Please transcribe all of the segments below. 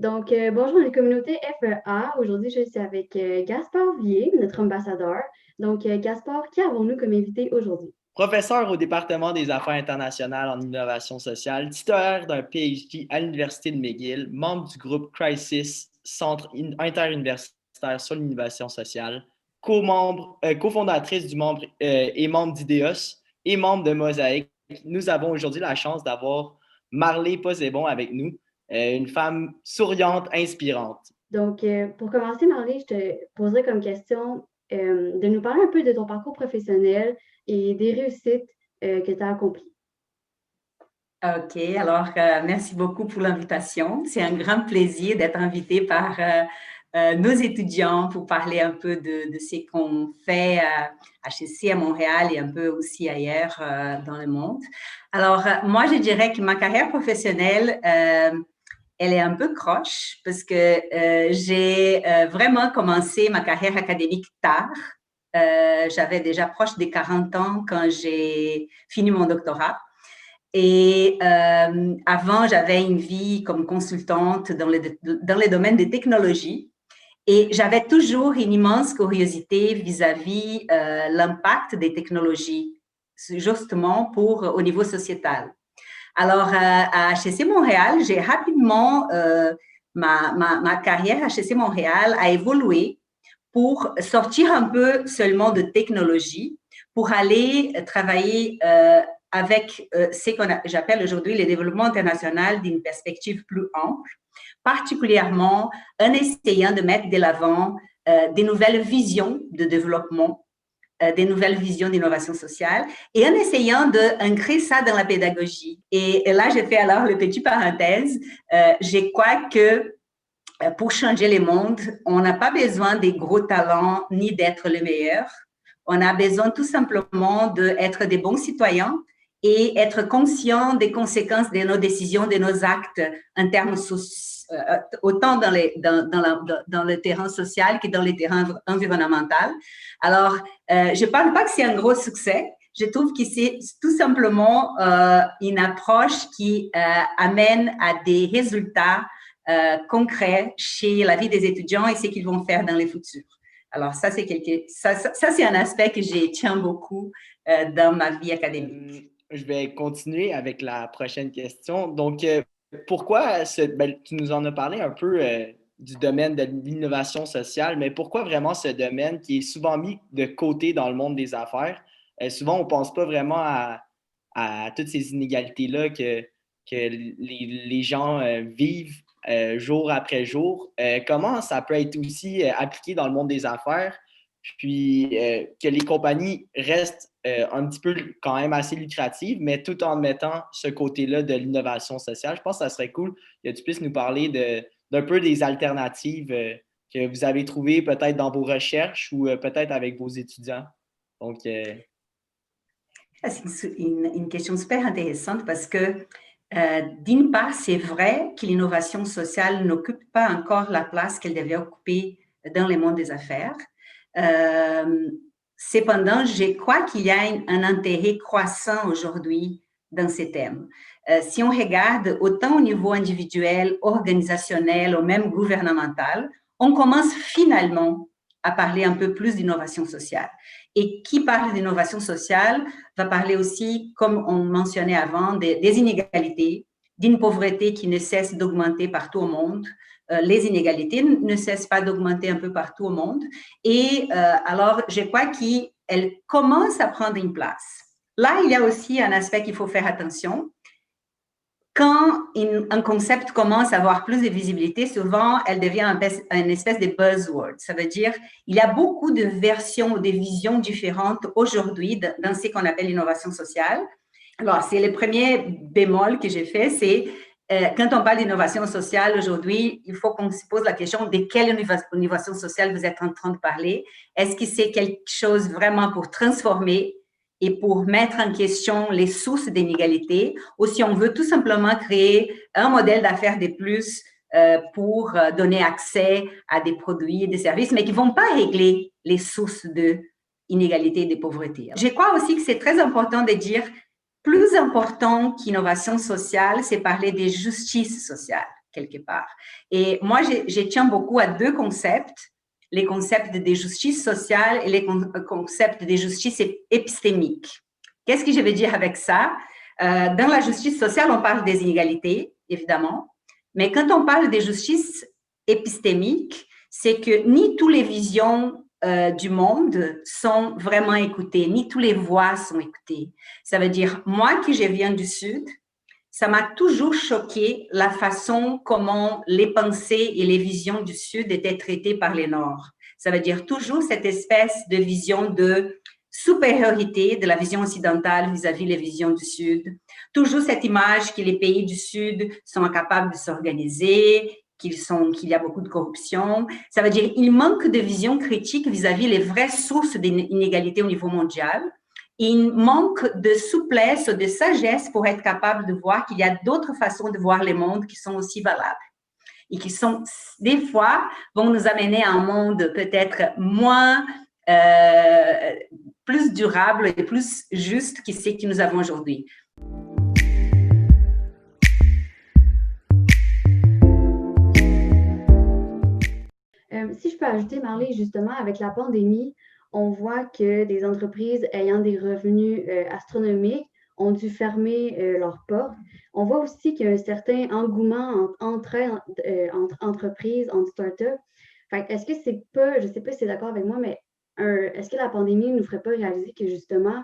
Donc, bonjour les communautés FEA. Aujourd'hui, je suis avec Gaspard Vier, notre ambassadeur. Donc, Gaspard, qui avons-nous comme invité aujourd'hui? Professeur au département des affaires internationales en innovation sociale, titulaire d'un PhD à l'Université de McGill, membre du groupe Crisis, Centre interuniversitaire sur l'innovation sociale, cofondatrice du membre et membre d'IDEOS et membre de Mosaïque. Nous avons aujourd'hui la chance d'avoir Marley Possebon avec nous, une femme souriante, inspirante. Donc, pour commencer, Marley, je te poserai comme question de nous parler un peu de ton parcours professionnel et des réussites que tu as accomplies. OK, alors merci beaucoup pour l'invitation. C'est un grand plaisir d'être invité par nos étudiants pour parler un peu de ce qu'on fait à HEC à Montréal et un peu aussi ailleurs dans le monde. Alors, moi, je dirais que ma carrière professionnelle, elle est un peu croche parce que j'ai vraiment commencé ma carrière académique tard. J'avais déjà proche des 40 ans quand j'ai fini mon doctorat. Et avant, j'avais une vie comme consultante dans les domaines des technologies et j'avais toujours une immense curiosité vis-à-vis l'impact des technologies, justement au niveau sociétal. Alors, à HEC Montréal, j'ai rapidement, ma carrière à HEC Montréal a évolué pour sortir un peu seulement de technologie, pour aller travailler avec ce que j'appelle aujourd'hui le développement international d'une perspective plus ample, particulièrement en essayant de mettre de l'avant des nouvelles visions de développement, des nouvelles visions d'innovation sociale et en essayant d'ancrer ça dans la pédagogie. Et là, j'ai fait alors le petit parenthèse. Je crois que pour changer le monde, on n'a pas besoin des gros talents ni d'être le meilleur. On a besoin tout simplement d'être des bons citoyens et être conscient des conséquences de nos décisions, de nos actes en termes autant dans le terrain social que dans le terrain environnemental. Alors, je ne parle pas que c'est un gros succès. Je trouve que c'est tout simplement une approche qui amène à des résultats concrets chez la vie des étudiants et ce qu'ils vont faire dans le futur. Alors, ça, c'est un aspect que je tiens beaucoup dans ma vie académique. Je vais continuer avec la prochaine question. Donc, pourquoi, tu nous en as parlé un peu du domaine de l'innovation sociale, mais pourquoi vraiment ce domaine qui est souvent mis de côté dans le monde des affaires? Souvent, on ne pense pas vraiment à toutes ces inégalités-là que les gens vivent jour après jour. Comment ça peut être aussi appliqué dans le monde des affaires? Puis que les compagnies restent un petit peu quand même assez lucratives, mais tout en mettant ce côté-là de l'innovation sociale. Je pense que ça serait cool que tu puisses nous parler d'un peu des alternatives que vous avez trouvées peut-être dans vos recherches ou peut-être avec vos étudiants. Donc, c'est une question super intéressante parce que d'une part, c'est vrai que l'innovation sociale n'occupe pas encore la place qu'elle devait occuper dans le monde des affaires. Cependant, je crois qu'il y a un intérêt croissant aujourd'hui dans ces thèmes. Si on regarde autant au niveau individuel, organisationnel ou même gouvernemental, on commence finalement à parler un peu plus d'innovation sociale. Et qui parle d'innovation sociale va parler aussi, comme on mentionnait avant, des inégalités, d'une pauvreté qui ne cesse d'augmenter partout au monde. Les inégalités ne cessent pas d'augmenter un peu partout au monde. Et alors, je crois qu'elles commencent à prendre une place. Là, il y a aussi un aspect qu'il faut faire attention. Quand un concept commence à avoir plus de visibilité, souvent, elle devient une espèce de buzzword. Ça veut dire il y a beaucoup de versions ou de visions différentes aujourd'hui dans ce qu'on appelle l'innovation sociale. Alors, c'est le premier bémol que j'ai fait, c'est quand on parle d'innovation sociale aujourd'hui, il faut qu'on se pose la question de quelle innovation sociale vous êtes en train de parler. Est-ce que c'est quelque chose vraiment pour transformer et pour mettre en question les sources d'inégalité, ou si on veut tout simplement créer un modèle d'affaires de plus pour donner accès à des produits et des services, mais qui ne vont pas régler les sources d'inégalité et de pauvreté. Je crois aussi que c'est très important de dire plus important qu'innovation sociale, c'est parler de justice sociale. quelque part. Et moi, je tiens beaucoup à deux concepts, les concepts de justice sociale et les concepts de justice épistémique. Qu'est-ce que je veux dire avec ça? Dans la justice sociale, on parle des inégalités, évidemment, mais quand on parle de justice épistémique, c'est que ni toutes les visions du monde sont vraiment écoutées, ni toutes les voix sont écoutées. Ça veut dire, moi qui je viens du Sud, ça m'a toujours choqué la façon comment les pensées et les visions du Sud étaient traitées par les Nord. Ça veut dire toujours cette espèce de vision de supériorité de la vision occidentale vis-à-vis des visions du Sud. Toujours cette image que les pays du Sud sont incapables de s'organiser, qu'il y a beaucoup de corruption. Ça veut dire qu'il manque de vision critique vis-à-vis les vraies sources d'inégalités au niveau mondial. Il manque de souplesse, de sagesse pour être capable de voir qu'il y a d'autres façons de voir le monde qui sont aussi valables et qui sont, des fois, vont nous amener à un monde peut-être moins, plus durable et plus juste que ce que nous avons aujourd'hui. Si je peux ajouter, Marley, justement, avec la pandémie, on voit que des entreprises ayant des revenus astronomiques ont dû fermer leurs portes. On voit aussi qu'il y a un certain engouement entre entreprises, entre startups. Est-ce que c'est pas, je ne sais pas si tu es d'accord avec moi, mais est-ce que la pandémie ne nous ferait pas réaliser que justement,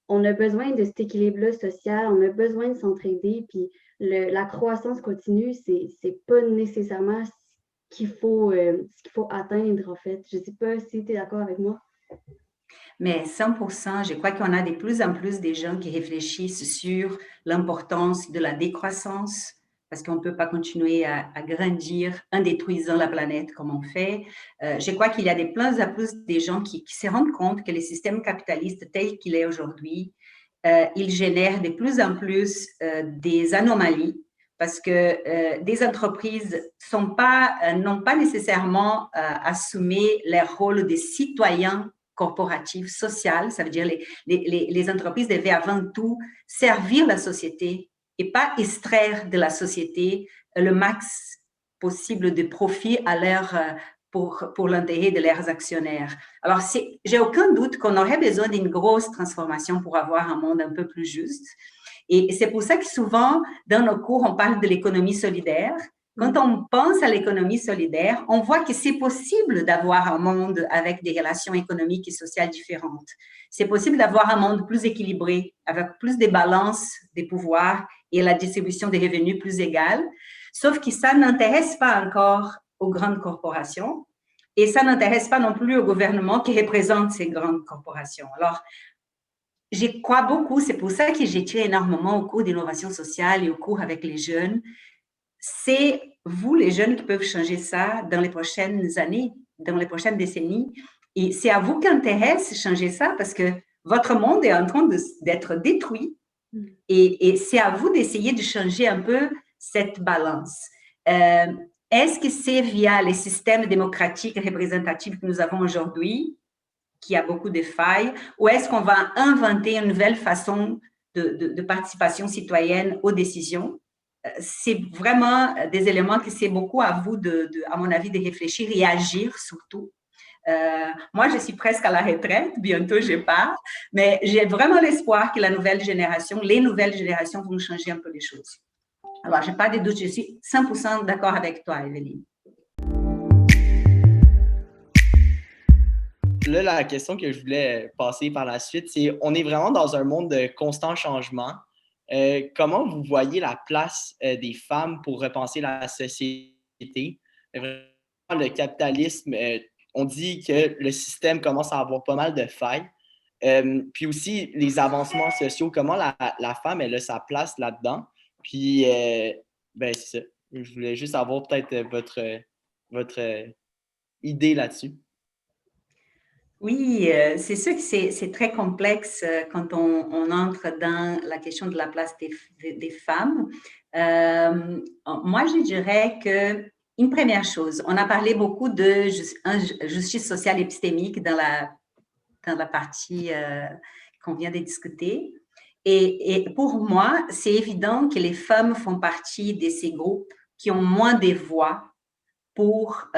on a besoin de cet équilibre-là social, on a besoin de s'entraider, puis la croissance continue, c'est pas nécessairement ce qu'il faut atteindre, en fait. Je ne sais pas si tu es d'accord avec moi. Mais 100%, je crois qu'on a de plus en plus des gens qui réfléchissent sur l'importance de la décroissance, parce qu'on ne peut pas continuer à grandir en détruisant la planète comme on fait. Je crois qu'il y a de plus en plus des gens qui se rendent compte que le système capitaliste tel qu'il est aujourd'hui, il génère de plus en plus des anomalies, parce que des entreprises n'ont pas nécessairement assumé leur rôle de citoyens corporatif, social, ça veut dire les entreprises devaient avant tout servir la société et pas extraire de la société le max possible de profit à pour l'intérêt de leurs actionnaires. Alors, j'ai aucun doute qu'on aurait besoin d'une grosse transformation pour avoir un monde un peu plus juste. Et c'est pour ça que souvent, dans nos cours, on parle de l'économie solidaire. Quand on pense à l'économie solidaire, on voit que c'est possible d'avoir un monde avec des relations économiques et sociales différentes. C'est possible d'avoir un monde plus équilibré, avec plus de balance des pouvoirs et la distribution des revenus plus égale, sauf que ça n'intéresse pas encore aux grandes corporations et ça n'intéresse pas non plus au gouvernement qui représente ces grandes corporations. Alors, je crois beaucoup, c'est pour ça que j'ai tiré énormément au cours d'innovation sociale et au cours avec les jeunes. C'est vous, les jeunes, qui peuvent changer ça dans les prochaines années, dans les prochaines décennies. Et c'est à vous qu'intéresse changer ça parce que votre monde est en train d'être détruit. Et c'est à vous d'essayer de changer un peu cette balance. Est-ce que c'est via les systèmes démocratiques et représentatifs que nous avons aujourd'hui, qui a beaucoup de failles, ou est-ce qu'on va inventer une nouvelle façon de participation citoyenne aux décisions? C'est vraiment des éléments que c'est beaucoup à vous, à mon avis, de réfléchir et agir surtout. Moi, je suis presque à la retraite, bientôt je pars, mais j'ai vraiment l'espoir que les nouvelles générations vont changer un peu les choses. Alors, je n'ai pas de doute, je suis 100% d'accord avec toi, Evelyne. Là, la question que je voulais passer par la suite, c'est on est vraiment dans un monde de constant changement. Comment vous voyez la place des femmes pour repenser la société? Vraiment, le capitalisme, on dit que le système commence à avoir pas mal de failles. Puis aussi, les avancements sociaux, comment la femme, elle a sa place là-dedans? Puis, ben, c'est ça. Je voulais juste avoir peut-être votre idée là-dessus. Oui, c'est sûr que c'est très complexe quand on entre dans la question de la place des femmes. Moi, je dirais qu'une première chose, on a parlé beaucoup de justice sociale épistémique dans la partie qu'on vient de discuter. Et pour moi, c'est évident que les femmes font partie de ces groupes qui ont moins de voix pour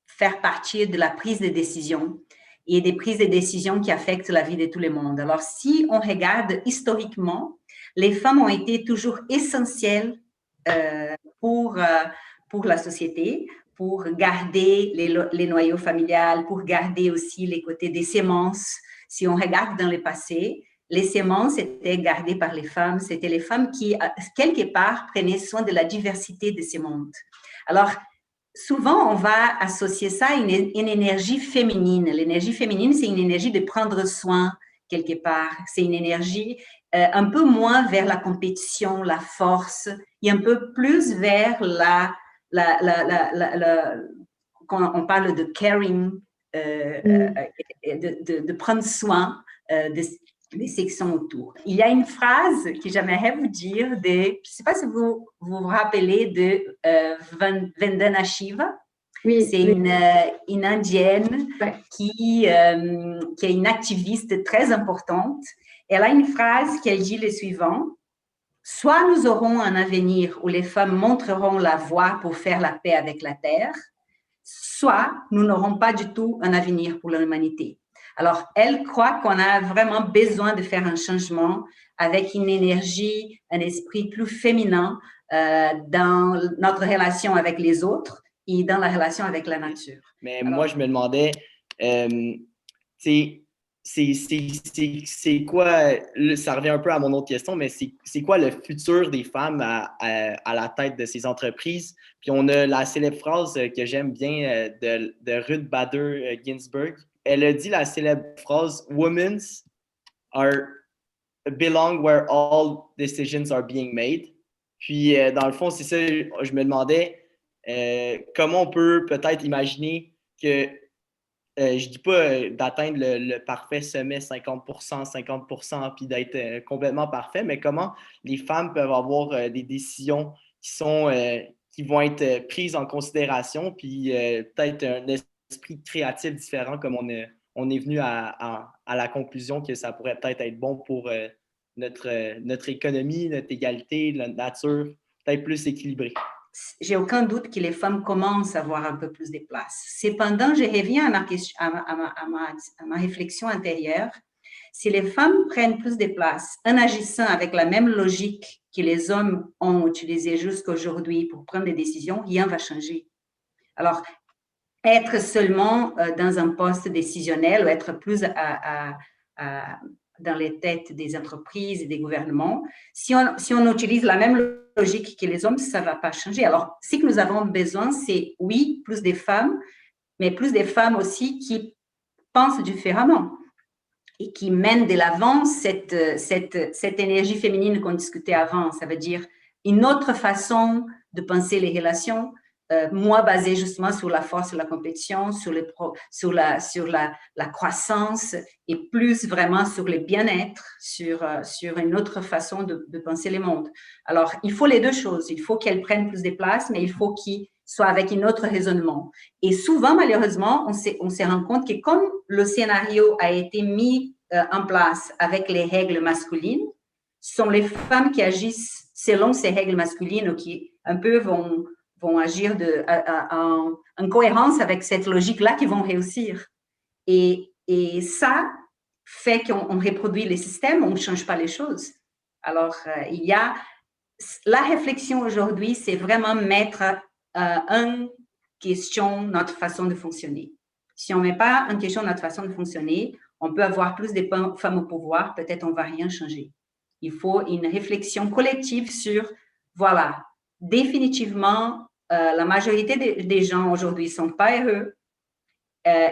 faire partie de la prise de décision et des prises de décision qui affectent la vie de tout le monde. Alors, si on regarde historiquement, les femmes ont été toujours essentielles pour la société, pour garder les noyaux familiales, pour garder aussi les côtés des semences. Si on regarde dans le passé, les semences étaient gardées par les femmes. C'était les femmes qui, quelque part, prenaient soin de la diversité de ces mondes. Alors, souvent, on va associer ça à une énergie féminine. L'énergie féminine, c'est une énergie de prendre soin quelque part. C'est une énergie un peu moins vers la compétition, la force, et un peu plus vers quand on parle de caring, de prendre soin des sections autour. Il y a une phrase que j'aimerais vous dire, je ne sais pas si vous vous rappelez de Vandana Shiva. Oui, c'est une indienne qui est une activiste très importante. Elle a une phrase qu'elle dit le suivant: soit nous aurons un avenir où les femmes montreront la voie pour faire la paix avec la Terre, soit nous n'aurons pas du tout un avenir pour l'humanité. Alors, elle croit qu'on a vraiment besoin de faire un changement avec une énergie, un esprit plus féminin dans notre relation avec les autres et dans la relation avec la nature. Mais alors, moi, je me demandais, c'est quoi, ça revient un peu à mon autre question, mais c'est quoi le futur des femmes à la tête de ces entreprises? Puis on a la célèbre phrase que j'aime bien de Ruth Bader Ginsburg. Elle a dit la célèbre phrase « Women belong where all decisions are being made ». Puis dans le fond, c'est ça, je me demandais comment on peut peut-être imaginer que je dis pas d'atteindre le parfait sommet 50%, puis d'être complètement parfait, mais comment les femmes peuvent avoir des décisions qui vont être prises en considération, puis peut-être un esprit créatif différent, comme on est venu à la conclusion que ça pourrait peut-être être bon pour notre économie, notre égalité, notre nature, peut-être plus équilibrée. J'ai aucun doute que les femmes commencent à avoir un peu plus de place. Cependant, je reviens à ma réflexion antérieure. Si les femmes prennent plus de place en agissant avec la même logique que les hommes ont utilisée jusqu'à aujourd'hui pour prendre des décisions, rien ne va changer. Alors, être seulement dans un poste décisionnel ou être plus dans les têtes des entreprises et des gouvernements, si on utilise la même logique que les hommes, ça ne va pas changer. Alors, ce que nous avons besoin, c'est, oui, plus de femmes, mais plus de femmes aussi qui pensent différemment et qui mènent de l'avant cette énergie féminine qu'on discutait avant. Ça veut dire une autre façon de penser les relations, moins basée justement sur la force et la compétition, sur la croissance et plus vraiment sur le bien-être, sur une autre façon de penser le monde. Alors, il faut les deux choses. Il faut qu'elles prennent plus de place, mais il faut qu'ils soient avec un autre raisonnement. Et souvent, malheureusement, on se rend compte que comme le scénario a été mis en place avec les règles masculines, ce sont les femmes qui agissent selon ces règles masculines ou qui un peu vont agir en cohérence avec cette logique-là qui vont réussir. Et ça fait qu'on reproduit les systèmes, on ne change pas les choses. Alors, il y a la réflexion aujourd'hui, c'est vraiment mettre en question notre façon de fonctionner. Si on ne met pas en question notre façon de fonctionner, on peut avoir plus de femmes au pouvoir, peut-être on ne va rien changer. Il faut une réflexion collective sur, voilà, définitivement, la majorité des gens aujourd'hui ne sont pas heureux.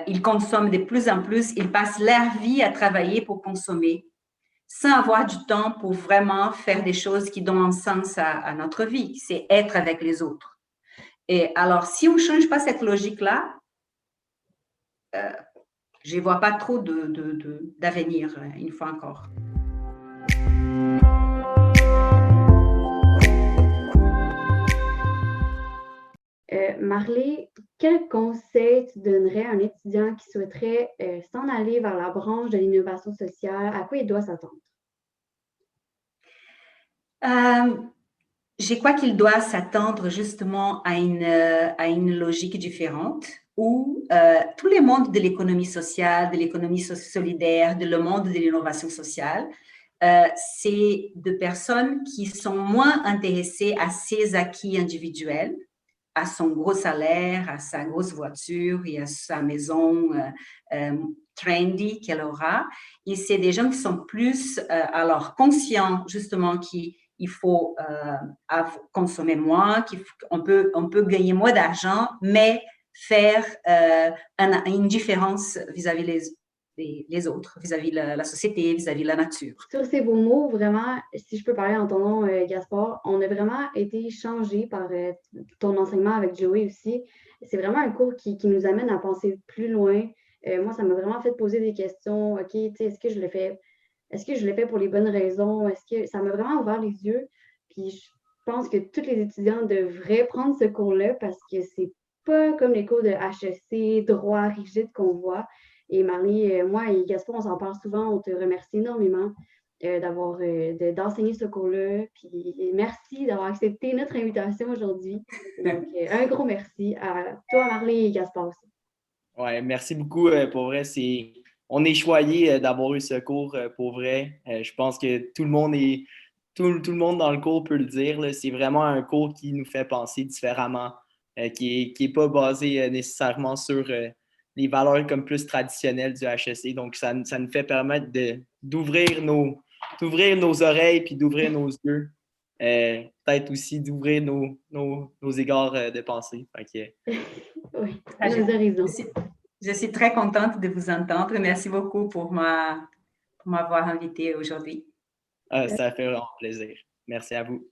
Ils consomment de plus en plus. Ils passent leur vie à travailler pour consommer sans avoir du temps pour vraiment faire des choses qui donnent un sens à notre vie. C'est être avec les autres. Et alors, si on ne change pas cette logique-là, je ne vois pas trop d'avenir, une fois encore. Marley, quel conseil tu donnerais à un étudiant qui souhaiterait s'en aller vers la branche de l'innovation sociale? À quoi il doit s'attendre? Je crois qu'il doit s'attendre justement à une logique différente où tous les mondes de l'économie sociale, de l'économie solidaire, de le monde de l'innovation sociale, c'est de personnes qui sont moins intéressées à ses acquis individuels, à son gros salaire, à sa grosse voiture et à sa maison trendy qu'elle aura. Et c'est des gens qui sont plus alors conscients justement qu'il faut consommer moins, qu'on peut gagner moins d'argent, mais faire une différence vis-à-vis les autres, vis-à-vis la société, vis-à-vis la nature. Sur ces beaux mots, vraiment, si je peux parler en ton nom, Gaspard, on a vraiment été changé par ton enseignement avec Joey aussi. C'est vraiment un cours qui nous amène à penser plus loin. Moi, ça m'a vraiment fait poser des questions. OK, est-ce que je le fais? Est-ce que je le fais pour les bonnes raisons? Est-ce que ça m'a vraiment ouvert les yeux? Puis je pense que tous les étudiants devraient prendre ce cours-là parce que c'est pas comme les cours de HEC, droit rigide qu'on voit. Et Marie, moi et Gaspard, on s'en parle souvent. On te remercie énormément d'enseigner ce cours-là. Puis merci d'avoir accepté notre invitation aujourd'hui. Donc, un gros merci à toi, Marley et Gaspard aussi. Ouais, merci beaucoup. Pour vrai, on est choyé d'avoir eu ce cours pour vrai. Je pense que tout le monde tout le monde dans le cours peut le dire. Là. C'est vraiment un cours qui nous fait penser différemment, qui est pas basé nécessairement sur les valeurs comme plus traditionnelles du HEC. Donc, ça nous fait permettre d'ouvrir nos oreilles puis d'ouvrir nos yeux. Peut-être aussi d'ouvrir nos égards de pensée. Oui, nos horizons. Je suis très contente de vous entendre. Merci beaucoup pour m'avoir invité aujourd'hui. Ça fait vraiment plaisir. Merci à vous.